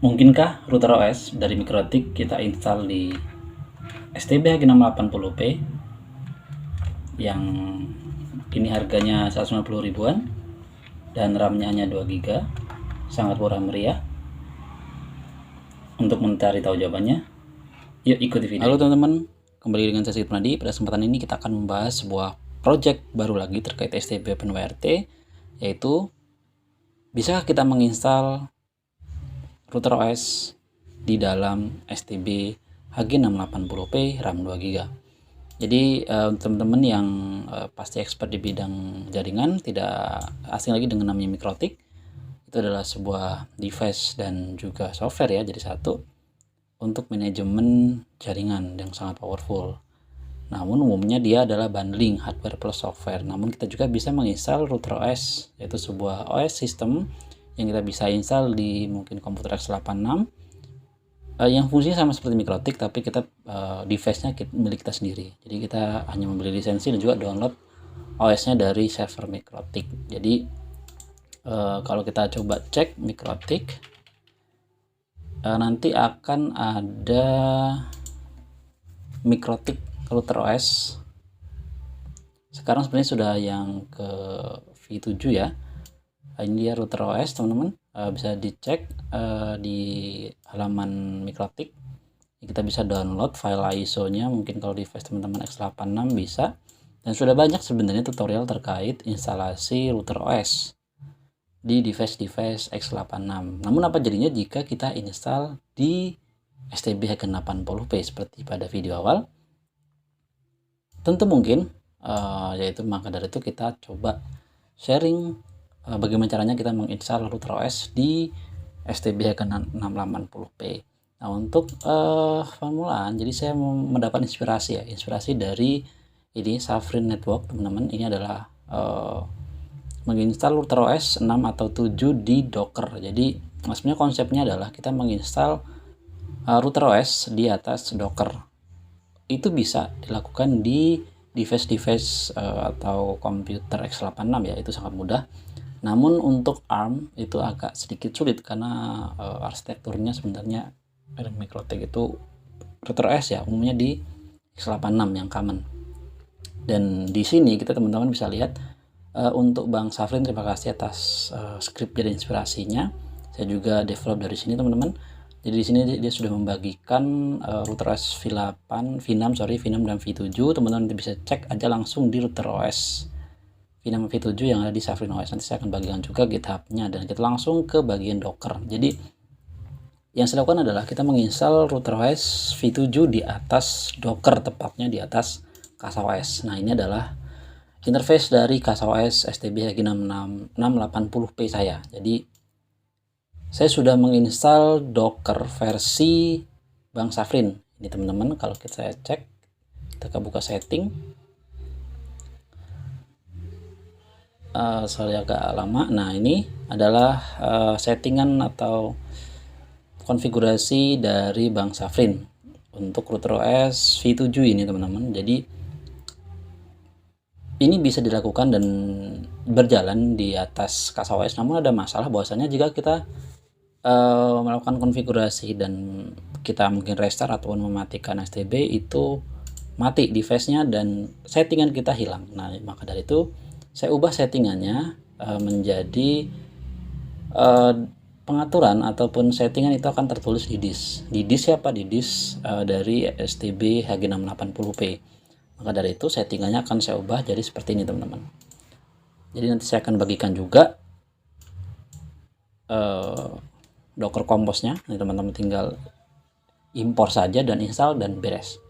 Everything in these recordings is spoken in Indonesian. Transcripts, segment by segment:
Mungkinkah router OS dari Mikrotik kita install di STB680p yang ini harganya 150 ribuan dan RAM-nya hanya 2 GB, sangat murah meriah? Untuk mencari tahu jawabannya, yuk ikuti video. Halo teman-teman, kembali dengan saya Sigit Pranadi. Pada kesempatan ini kita akan membahas sebuah project baru lagi terkait STB OpenWrt, yaitu bisakah kita menginstal router OS di dalam STB HG680p RAM 2 GB. Jadi teman-teman yang pasti expert di bidang jaringan, tidak asing lagi dengan namanya Mikrotik. Itu adalah sebuah device dan juga software ya, jadi satu untuk manajemen jaringan yang sangat powerful. Namun umumnya dia adalah bundling hardware plus software. Namun kita juga bisa menginstal router OS, yaitu sebuah OS system yang kita bisa install di mungkin komputer x86 yang fungsinya sama seperti Mikrotik, tapi kita device-nya milik kita sendiri. Jadi kita hanya membeli lisensi dan juga download OS-nya dari server Mikrotik. Jadi kalau kita coba cek Mikrotik, nanti akan ada Mikrotik router OS. Sekarang sebenarnya sudah yang ke V7 ya. Ini dia router OS teman-teman, bisa dicek di halaman Mikrotik. Kita bisa download file ISO-nya, mungkin kalau device teman-teman x86 bisa. Dan sudah banyak sebenarnya tutorial terkait instalasi router OS di device-device x86. Namun apa jadinya jika kita install di STB HG80p seperti pada video awal? Tentu mungkin, yaitu maka dari itu kita coba sharing bagaimana caranya kita menginstal router OS di STB HG680p. Nah, untuk permulaan, jadi saya mendapat inspirasi dari ini Safrin Network teman-teman. Ini adalah menginstal router OS 6 atau 7 di Docker. Jadi sebenarnya konsepnya adalah kita menginstal router OS di atas Docker. Itu bisa dilakukan di device-device atau komputer x86 ya, itu sangat mudah. Namun untuk ARM itu agak sedikit sulit karena arsitekturnya sebenarnya Mikrotik itu router OS ya, umumnya di x86 yang common. Dan di sini kita teman-teman bisa lihat untuk Bang Safrin, terima kasih atas script dan inspirasinya. Saya juga develop dari sini teman-teman. Jadi di sini dia sudah membagikan router OS V6 dan V7. Teman-teman bisa cek aja langsung di router OS V6 V7 yang ada di Safrin OS. Nanti saya akan bagikan juga GitHub-nya dan kita langsung ke bagian Docker. Jadi yang saya lakukan adalah kita menginstal router OS V7 di atas Docker, tepatnya di atas CasaOS. Nah, ini adalah interface dari CasaOS STB HG680p saya. Jadi saya sudah menginstal Docker versi Bang Safrin. Ini teman-teman, kalau saya cek, kita buka setting. Sorry agak lama. Nah, ini adalah settingan atau konfigurasi dari Bang Safrin untuk router OS V7 ini teman-teman. Jadi ini bisa dilakukan dan berjalan di atas CasaOS. Namun ada masalah bahwasanya jika kita melakukan konfigurasi dan kita mungkin restart ataupun mematikan STB, itu mati device-nya dan settingan kita hilang. Nah, maka dari itu saya ubah settingannya menjadi pengaturan ataupun settingan itu akan tertulis di disk. Di disk siapa? Di disk dari STB HG680p. Maka dari itu settingannya akan saya ubah jadi seperti ini teman-teman. Jadi nanti saya akan bagikan juga Docker Compose-nya. Ini teman-teman tinggal impor saja dan install dan beres.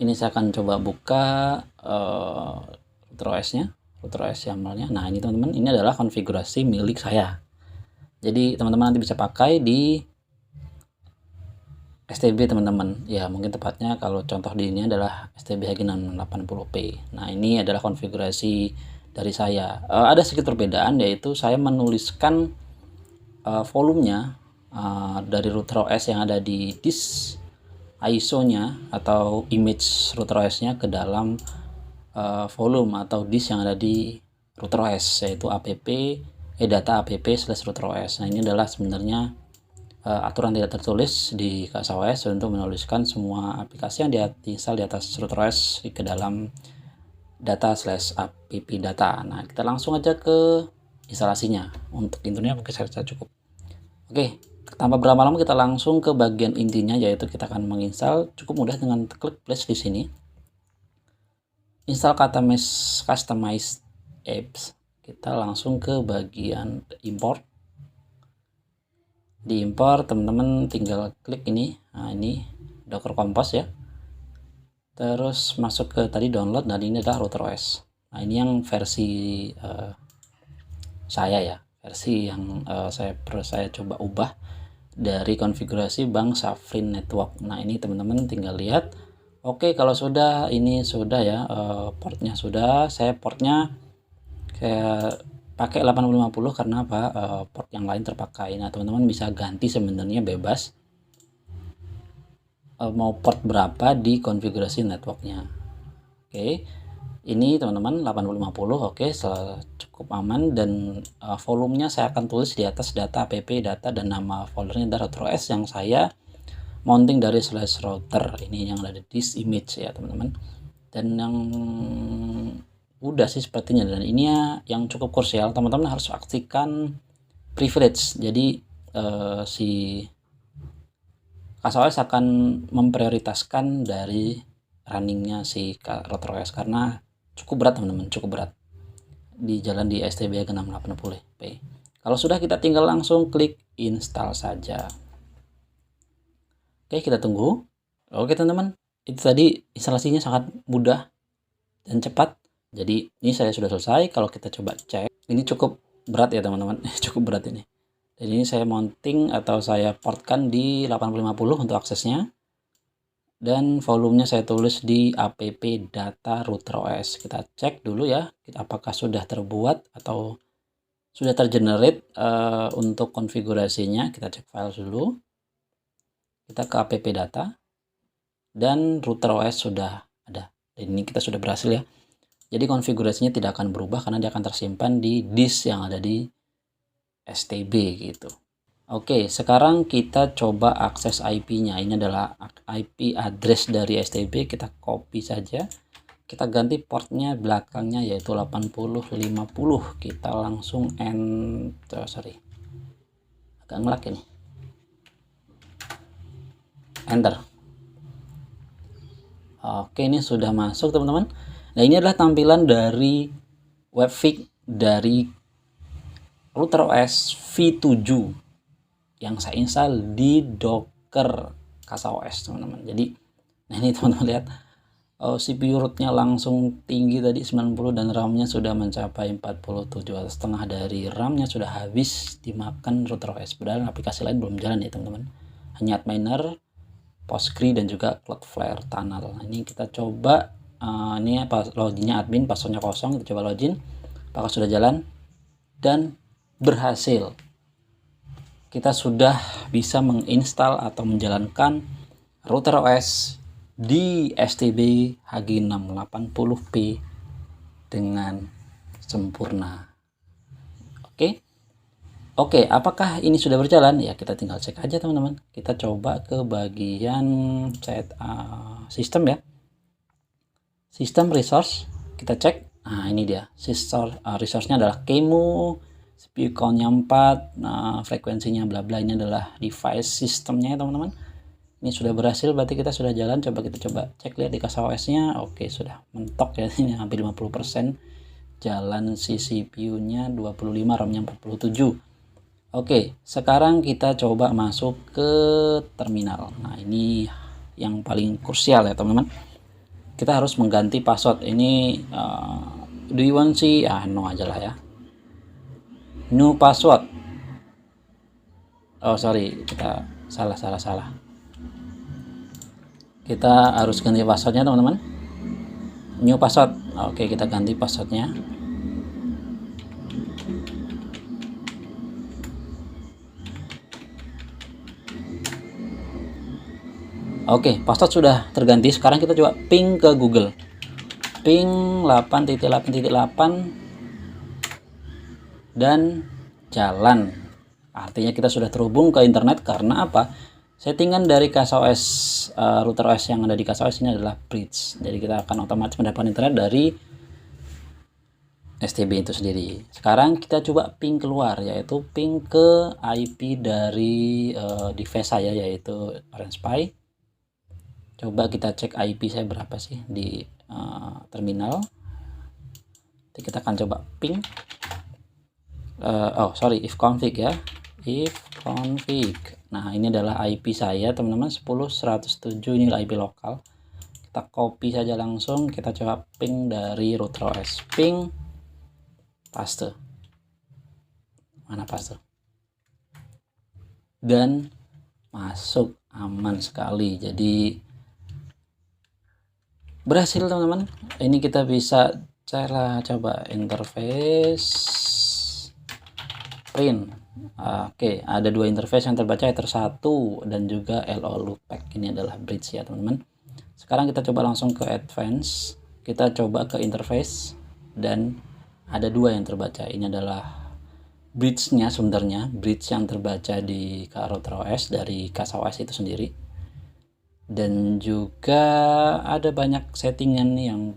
Ini saya akan coba buka router OS-nya, router OS YAML-nya. Nah, ini teman-teman, ini adalah konfigurasi milik saya. Jadi teman-teman nanti bisa pakai di STB teman-teman. Ya, mungkin tepatnya kalau contoh di ini adalah STB HG680p. Nah, ini adalah konfigurasi dari saya. Ada sedikit perbedaan, yaitu saya menuliskan volumenya dari router OS yang ada di disk ISO-nya atau image router OS-nya ke dalam volume atau disk yang ada di router OS, yaitu app data app/routerOS. Nah, ini adalah sebenarnya aturan tidak tertulis di CasaOS untuk menuliskan semua aplikasi yang diinstal di atas routerOS ke dalam data/app data. Nah, kita langsung aja ke instalasinya. Untuk intinya mungkin saya cukup. Oke, tanpa berlama-lama kita langsung ke bagian intinya, yaitu kita akan menginstal. Cukup mudah dengan klik plus di sini. Install customize apps. Kita langsung ke bagian import. Di import teman-teman tinggal klik ini. Nah, ini Docker Compose ya. Terus masuk ke tadi download, dan ini adalah routerOS. Nah, ini yang versi saya ya, versi yang saya coba ubah dari konfigurasi Bang Safrin Network. Nah, ini teman-teman tinggal lihat. Oke, kalau sudah, ini sudah ya, portnya sudah. Saya portnya kayak pakai 8050 karena apa? Port yang lain terpakai. Nah, teman-teman bisa ganti sebenarnya bebas mau port berapa di konfigurasi networknya. Oke, ini teman-teman 8050. Oke, cukup aman, dan volumenya saya akan tulis di atas data app data, dan nama foldernya adalah routerOS yang saya mounting dari /router. Ini yang ada di this image ya teman-teman. Dan yang udah sih sepertinya, dan ini yang cukup krusial, teman-teman harus aktifkan privilege. Jadi si CasaOS akan memprioritaskan dari runningnya si routerOS karena cukup berat teman-teman, cukup berat di jalan di STB 680p. Kalau sudah, kita tinggal langsung klik install saja. Oke, kita tunggu. Oke teman-teman, itu tadi instalasinya sangat mudah dan cepat. Jadi ini saya sudah selesai. Kalau kita coba cek, ini cukup berat ya teman-teman. Cukup berat ini. Dan ini saya mounting atau saya portkan di 8050 untuk aksesnya. Dan volumenya saya tulis di app data routerOS. Kita cek dulu ya, apakah sudah terbuat atau sudah tergenerate untuk konfigurasinya. Kita cek file dulu. Kita ke app data, dan routerOS sudah ada. Dan ini kita sudah berhasil ya. Jadi konfigurasinya tidak akan berubah karena dia akan tersimpan di disk yang ada di STB gitu. Oke, sekarang kita coba akses IP-nya. Ini adalah IP address dari STB. Kita copy saja. Kita ganti portnya belakangnya yaitu 8050. Kita langsung agak ngelak ini. Enter. Oke, ini sudah masuk teman-teman. Nah, ini adalah tampilan dari webfig dari routerOS v7 yang saya install di Docker CasaOS teman-teman. Jadi, nah ini teman-teman lihat, CPU rootnya langsung tinggi tadi 90, dan RAM-nya sudah mencapai 47,5 dari RAM-nya sudah habis dimakan routerOS. Padahal aplikasi lain belum jalan ya teman-teman. Hanya Adminer, Postgre, dan juga Cloudflare Tunnel. Nah, ini kita coba. Ini loginnya admin, passwordnya kosong. Kita coba login apakah sudah jalan, dan berhasil. Kita sudah bisa menginstal atau menjalankan routerOS di STB HG680p dengan sempurna. Oke, apakah ini sudah berjalan? Ya, kita tinggal cek aja teman-teman. Kita coba ke bagian set sistem ya. Sistem resource, kita cek. Nah, ini dia. Resource-nya adalah QEMU, CPU count-nya 4, nah, frekuensinya bla bla. Ini adalah device sistemnya ya teman-teman. Ini sudah berhasil, berarti kita sudah jalan. Coba kita cek lihat di CasaOS-nya. Oke, sudah mentok ya. Ini hampir 50% jalan. Si CPU-nya 25, RAM-nya 47. Oke, sekarang kita coba masuk ke terminal. Nah, ini yang paling krusial ya teman-teman. Kita harus mengganti password. Ini do you want sih? No aja lah ya. New password. Oh sorry, kita salah. Kita harus ganti passwordnya teman-teman. New password. Oke, kita ganti passwordnya. Oke, password sudah terganti. Sekarang kita coba ping ke Google. Ping 8.8.8 dan berjalan. Artinya kita sudah terhubung ke internet karena apa? Settingan dari CASOS router OS yang ada di CASOS ini adalah bridge. Jadi kita akan otomatis mendapatkan internet dari STB itu sendiri. Sekarang kita coba ping keluar, yaitu ping ke IP dari device saya, yaitu Orange Pi. Coba kita cek IP saya berapa sih di terminal. Jadi kita akan coba ping. If config ya. If config. Nah, ini adalah IP saya, teman-teman, 10.107, ini IP lokal. Kita copy saja langsung, kita coba ping dari router OS. Ping, paste. Mana paste? Dan masuk, aman sekali. Jadi berhasil, teman-teman. Ini kita bisa cara coba interface print. Oke, ada dua interface yang terbaca, Ether 1 dan juga LO loopback. Ini adalah bridge ya, teman-teman. Sekarang kita coba langsung ke advance. Kita coba ke interface dan ada dua yang terbaca. Ini adalah bridge-nya sebenarnya, bridge yang terbaca di router OS dari CASOS itu sendiri. Dan juga ada banyak settingan yang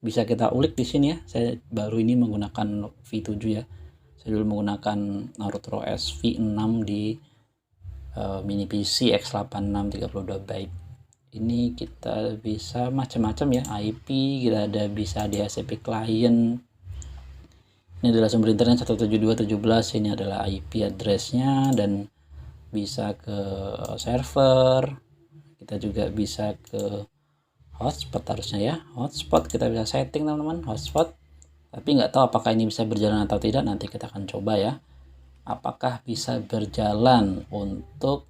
bisa kita ulik di sini ya. Saya baru ini menggunakan V7 ya. Saya dulu menggunakan router OS V6 di mini PC X86 32 byte. Ini kita bisa macam-macam ya, IP, kita ada bisa DHCP client. Ini adalah sumber internet 172.17, ini adalah IP address-nya, dan bisa ke server. Kita juga bisa ke hotspot harusnya ya. Hotspot kita bisa setting, teman-teman, hotspot. Tapi nggak tahu apakah ini bisa berjalan atau tidak, nanti kita akan coba ya. Apakah bisa berjalan untuk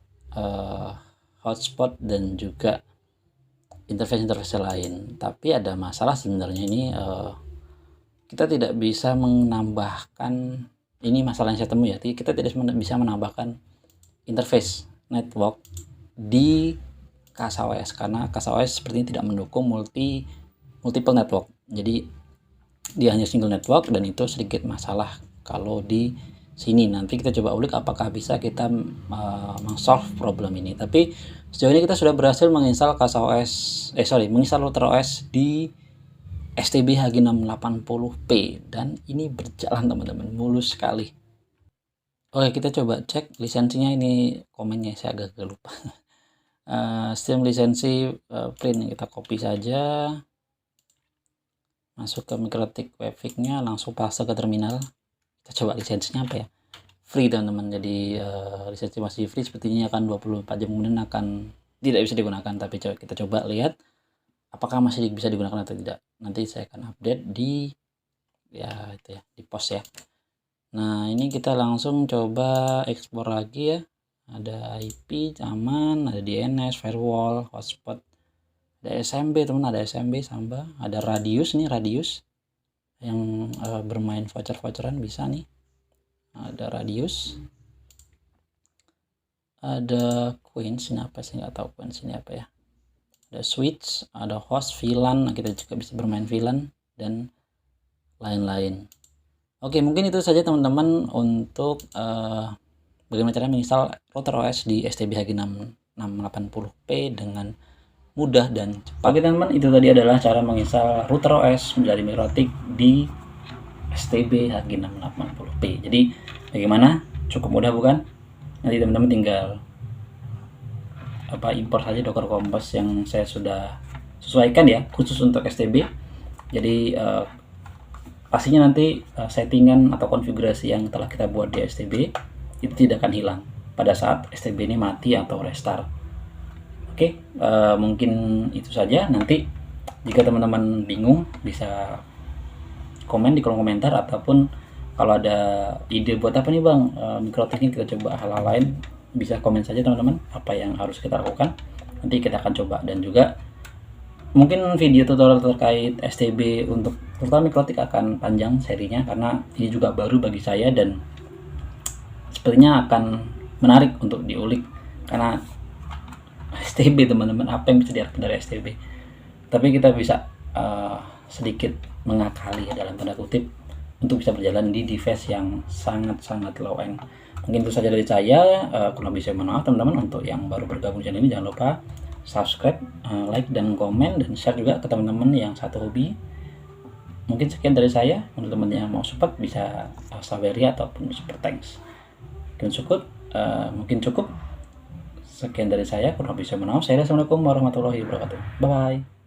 hotspot dan juga interface lain. Tapi ada masalah sebenarnya ini, kita tidak bisa menambahkan, ini masalah yang saya temui ya, kita tidak bisa menambahkan interface network di CASOS karena CASOS sepertinya tidak mendukung multiple network. Jadi dia hanya single network, dan itu sedikit masalah kalau di sini. Nanti kita coba ulik apakah bisa kita solve problem ini. Tapi sejauh ini kita sudah berhasil menginstal menginstal router OS di STB H680P, dan ini berjalan, teman-teman, mulus sekali. Oke, kita coba cek lisensinya. Ini komennya saya agak lupa. Steam lisensi print, kita copy saja, masuk ke MikroTik webfig-nya, langsung paste ke terminal. Kita coba lisensinya apa ya, free, teman-teman. Jadi lisensi masih free, sepertinya akan 24 jam kemudian akan tidak bisa digunakan. Tapi kita coba lihat apakah masih bisa digunakan atau tidak. Nanti saya akan update di di post ya. Nah, ini kita langsung coba ekspor lagi ya. Ada IP aman, ada DNS, firewall, hotspot, ada SMB, teman, ada SMB samba, ada radius nih, radius yang bermain voucher-voucheran bisa nih. Ada radius, ada queens, ini apa sih, nggak tahu queens ini apa ya. Ada switch, ada host, VLAN, kita juga bisa bermain VLAN dan lain-lain. Oke, mungkin itu saja, teman-teman, untuk bagaimana cara menginstal router OS di STB H680P dengan mudah dan cepat. Oke, teman-teman, itu tadi adalah cara menginstal router OS dari MikroTik di STB H680P. Jadi bagaimana? Cukup mudah bukan? Nanti teman-teman tinggal impor saja Docker Compose yang saya sudah sesuaikan ya, khusus untuk STB. Jadi pastinya nanti settingan atau konfigurasi yang telah kita buat di STB itu tidak akan hilang pada saat STB ini mati atau restart. Oke, mungkin itu saja. Nanti jika teman-teman bingung bisa komen di kolom komentar, ataupun kalau ada ide buat apa nih bang, MikroTik ini kita coba hal-hal lain, bisa komen saja, teman-teman, apa yang harus kita lakukan. Nanti kita akan coba. Dan juga mungkin video tutorial terkait STB untuk terutama MikroTik akan panjang serinya, karena ini juga baru bagi saya dan sepertinya akan menarik untuk diulik, karena STB, teman-teman, apa yang bisa diharapkan dari STB. Tapi kita bisa sedikit mengakali ya, dalam tanda kutip, untuk bisa berjalan di device yang sangat-sangat low end. Mungkin itu saja dari saya. Kurang lebih saya mohon maaf teman-teman. Untuk yang baru bergabung channel ini, jangan lupa subscribe, like dan komen, dan share juga ke teman-teman yang satu hobi. Mungkin sekian dari saya. Untuk teman yang mau support bisa Saweria ataupun Super Thanks. Mungkin cukup. Sekian dari saya. Kurang lebih saya mohon maaf. Assalamualaikum warahmatullahi wabarakatuh. Bye bye.